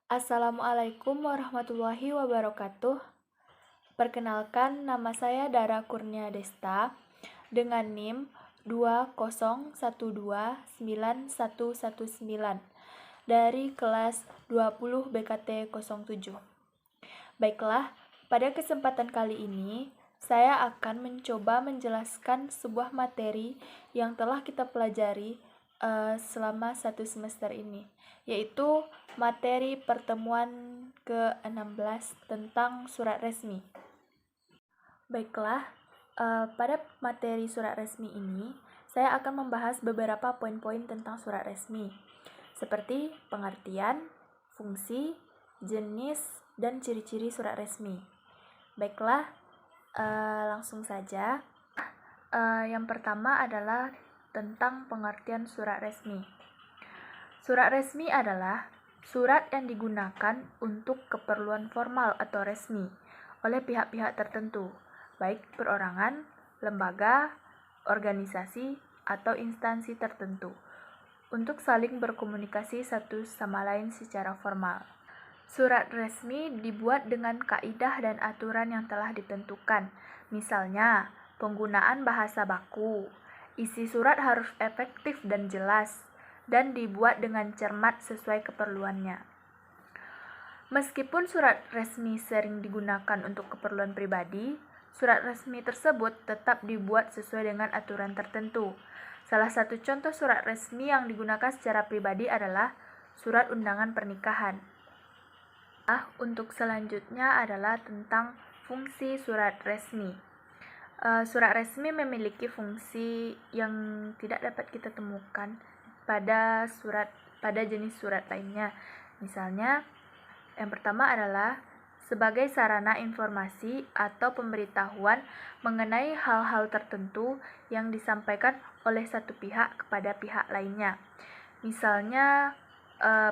Assalamualaikum warahmatullahi wabarakatuh. Perkenalkan, nama saya Dara Kurnia Desta dengan NIM 2012919 dari kelas 20 BKT 07. Baiklah, pada kesempatan kali ini saya akan mencoba menjelaskan sebuah materi yang telah kita pelajari selama satu semester ini, yaitu materi pertemuan ke-16 tentang surat resmi. Baiklah, pada materi surat resmi ini, saya akan membahas beberapa poin-poin tentang surat resmi, seperti pengertian, fungsi, jenis, dan ciri-ciri surat resmi. Baiklah, langsung saja. Yang pertama adalah tentang pengertian surat resmi. Surat resmi adalah surat yang digunakan untuk keperluan formal atau resmi oleh pihak-pihak tertentu, baik perorangan, lembaga, organisasi, atau instansi tertentu, untuk saling berkomunikasi satu sama lain secara formal. Surat resmi dibuat dengan kaidah dan aturan yang telah ditentukan, misalnya penggunaan bahasa baku. Isi surat harus efektif dan jelas, dan dibuat dengan cermat sesuai keperluannya. Meskipun surat resmi sering digunakan untuk keperluan pribadi, surat resmi tersebut tetap dibuat sesuai dengan aturan tertentu. Salah satu contoh surat resmi yang digunakan secara pribadi adalah surat undangan pernikahan. Untuk selanjutnya adalah tentang fungsi surat resmi. Surat resmi memiliki fungsi yang tidak dapat kita temukan pada jenis surat lainnya. Misalnya, yang pertama adalah sebagai sarana informasi atau pemberitahuan mengenai hal-hal tertentu yang disampaikan oleh satu pihak kepada pihak lainnya. Misalnya,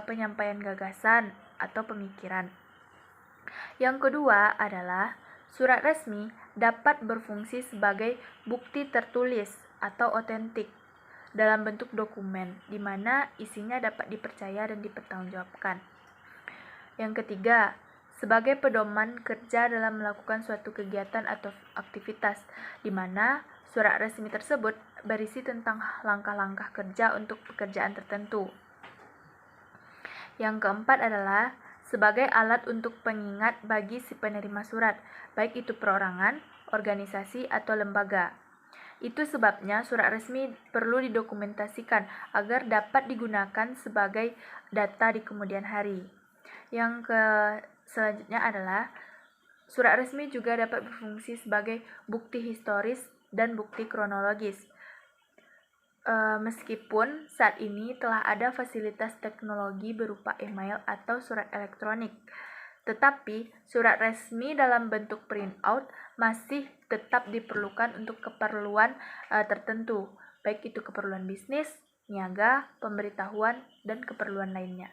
penyampaian gagasan atau pemikiran. Yang kedua adalah surat resmi dapat berfungsi sebagai bukti tertulis atau otentik dalam bentuk dokumen, di mana isinya dapat dipercaya dan dipertanggungjawabkan. Yang ketiga, sebagai pedoman kerja dalam melakukan suatu kegiatan atau aktivitas, di mana surat resmi tersebut berisi tentang langkah-langkah kerja untuk pekerjaan tertentu. Yang keempat adalah sebagai alat untuk pengingat bagi si penerima surat, baik itu perorangan, organisasi, atau lembaga. Itu sebabnya surat resmi perlu didokumentasikan agar dapat digunakan sebagai data di kemudian hari. Yang selanjutnya adalah surat resmi juga dapat berfungsi sebagai bukti historis dan bukti kronologis. Meskipun saat ini telah ada fasilitas teknologi berupa email atau surat elektronik, tetapi surat resmi dalam bentuk printout masih tetap diperlukan untuk keperluan tertentu, baik itu keperluan bisnis, niaga, pemberitahuan, dan keperluan lainnya.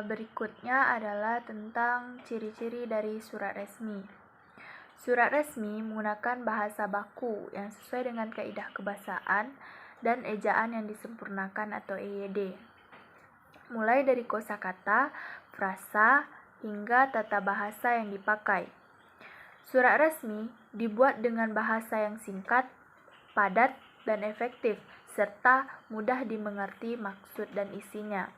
Berikutnya adalah tentang ciri-ciri dari surat resmi. Surat resmi menggunakan bahasa baku yang sesuai dengan kaidah kebahasaan dan ejaan yang disempurnakan atau EYD. Mulai dari kosakata, frasa, hingga tata bahasa yang dipakai. Surat resmi dibuat dengan bahasa yang singkat, padat, dan efektif, serta mudah dimengerti maksud dan isinya.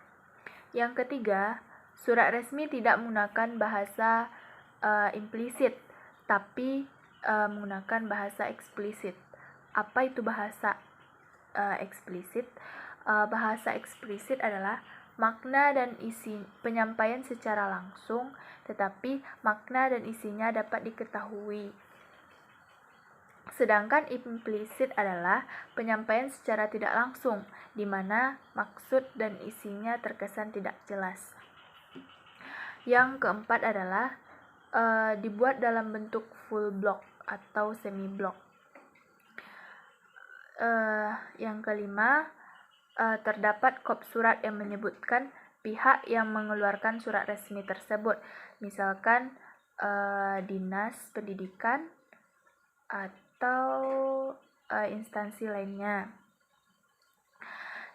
Yang ketiga, surat resmi tidak menggunakan bahasa implisit, tapi menggunakan bahasa eksplisit. Apa itu bahasa eksplisit? Bahasa eksplisit adalah makna dan isi penyampaian secara langsung, tetapi makna dan isinya dapat diketahui. Sedangkan implisit adalah penyampaian secara tidak langsung, di mana maksud dan isinya terkesan tidak jelas. Yang keempat adalah dibuat dalam bentuk full block atau semi block. Yang kelima, terdapat kop surat yang menyebutkan pihak yang mengeluarkan surat resmi tersebut, misalkan dinas pendidikan atau instansi lainnya.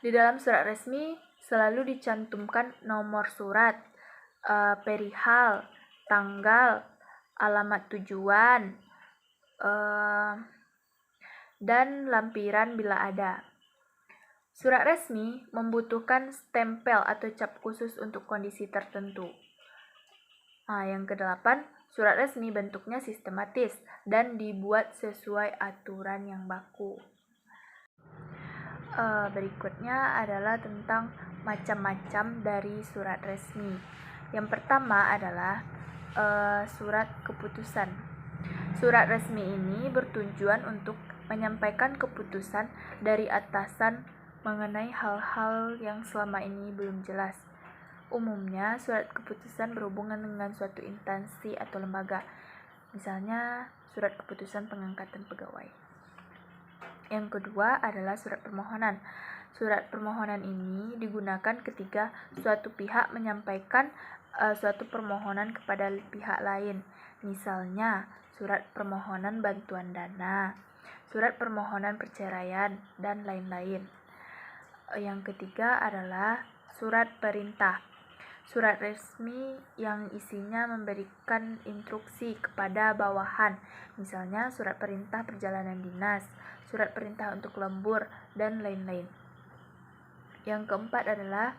Di dalam surat resmi selalu dicantumkan nomor surat, perihal, tanggal, alamat tujuan, dan lampiran bila ada. Surat resmi membutuhkan stempel atau cap khusus untuk kondisi tertentu. Yang kedelapan, surat resmi bentuknya sistematis dan dibuat sesuai aturan yang baku. Berikutnya adalah tentang macam-macam dari surat resmi. Yang pertama adalah surat keputusan. Surat resmi ini bertujuan untuk menyampaikan keputusan dari atasan mengenai hal-hal yang selama ini belum jelas. Umumnya, surat keputusan berhubungan dengan suatu instansi atau lembaga. Misalnya, surat keputusan pengangkatan pegawai. Yang kedua adalah surat permohonan. Surat permohonan ini digunakan ketika suatu pihak menyampaikan suatu permohonan kepada pihak lain. Misalnya, surat permohonan bantuan dana, surat permohonan perceraian, dan lain-lain. Yang ketiga adalah surat perintah. Surat resmi yang isinya memberikan instruksi kepada bawahan, misalnya surat perintah perjalanan dinas, surat perintah untuk lembur, dan lain-lain. Yang keempat adalah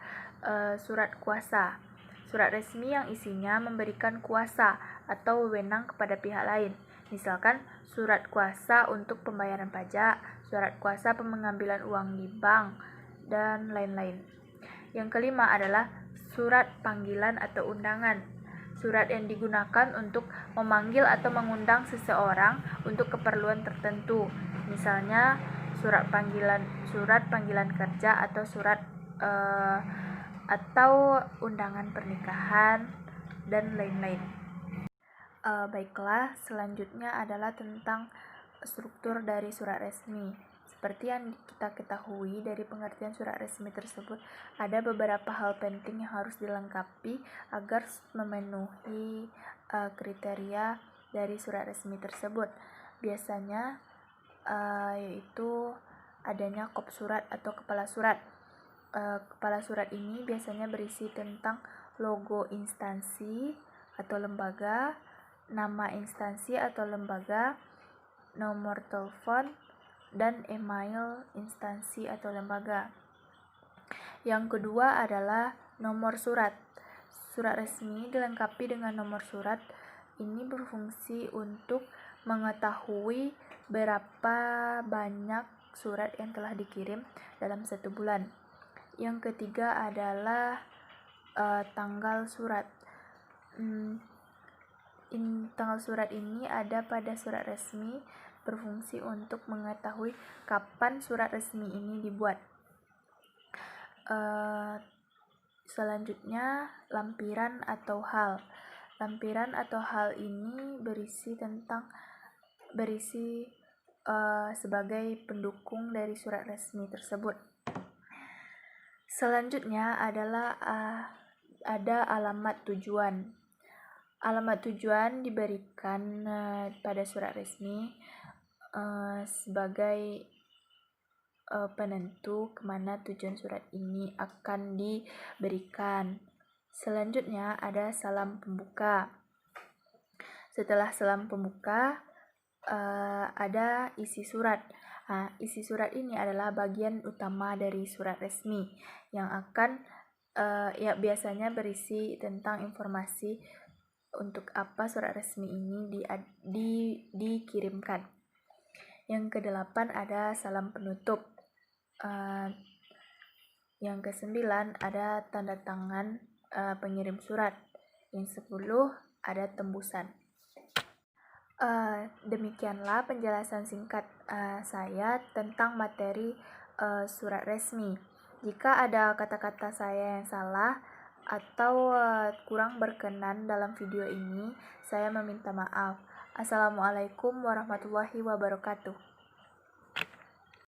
surat kuasa. Surat resmi yang isinya memberikan kuasa atau wewenang kepada pihak lain, misalkan surat kuasa untuk pembayaran pajak, surat kuasa pengambilan uang di bank, dan lain-lain. Yang kelima adalah surat panggilan atau undangan. Surat yang digunakan untuk memanggil atau mengundang seseorang untuk keperluan tertentu. Misalnya surat panggilan kerja atau surat atau undangan pernikahan dan lain-lain. Baiklah, selanjutnya adalah tentang struktur dari surat resmi. Seperti yang kita ketahui dari pengertian surat resmi tersebut, ada beberapa hal penting yang harus dilengkapi agar memenuhi kriteria dari surat resmi tersebut. Biasanya yaitu adanya kop surat atau kepala surat. Kepala surat ini biasanya berisi tentang logo instansi atau lembaga, nama instansi atau lembaga, nomor telepon, dan email instansi atau lembaga. Yang kedua adalah nomor surat. Surat resmi dilengkapi dengan nomor surat. Ini berfungsi untuk mengetahui berapa banyak surat yang telah dikirim dalam satu bulan. Yang ketiga adalah tanggal surat. Tanggal surat ini ada pada surat resmi, berfungsi untuk mengetahui kapan surat resmi ini dibuat. Selanjutnya, lampiran atau hal. Lampiran atau hal ini berisi sebagai pendukung dari surat resmi tersebut. Selanjutnya adalah ada alamat tujuan. Alamat tujuan diberikan pada surat resmi sebagai penentu kemana tujuan surat ini akan diberikan. Selanjutnya ada salam pembuka. Setelah salam pembuka ada isi surat. Isi surat ini adalah bagian utama dari surat resmi yang akan biasanya berisi tentang informasi untuk apa surat resmi ini dikirimkan. Yang kedelapan ada salam penutup. Yang kesembilan ada tanda tangan pengirim surat. Yang 10 ada tembusan. Demikianlah penjelasan singkat saya tentang materi surat resmi. Jika ada kata-kata saya yang salah atau kurang berkenan dalam video ini, saya meminta maaf. Assalamualaikum warahmatullahi wabarakatuh.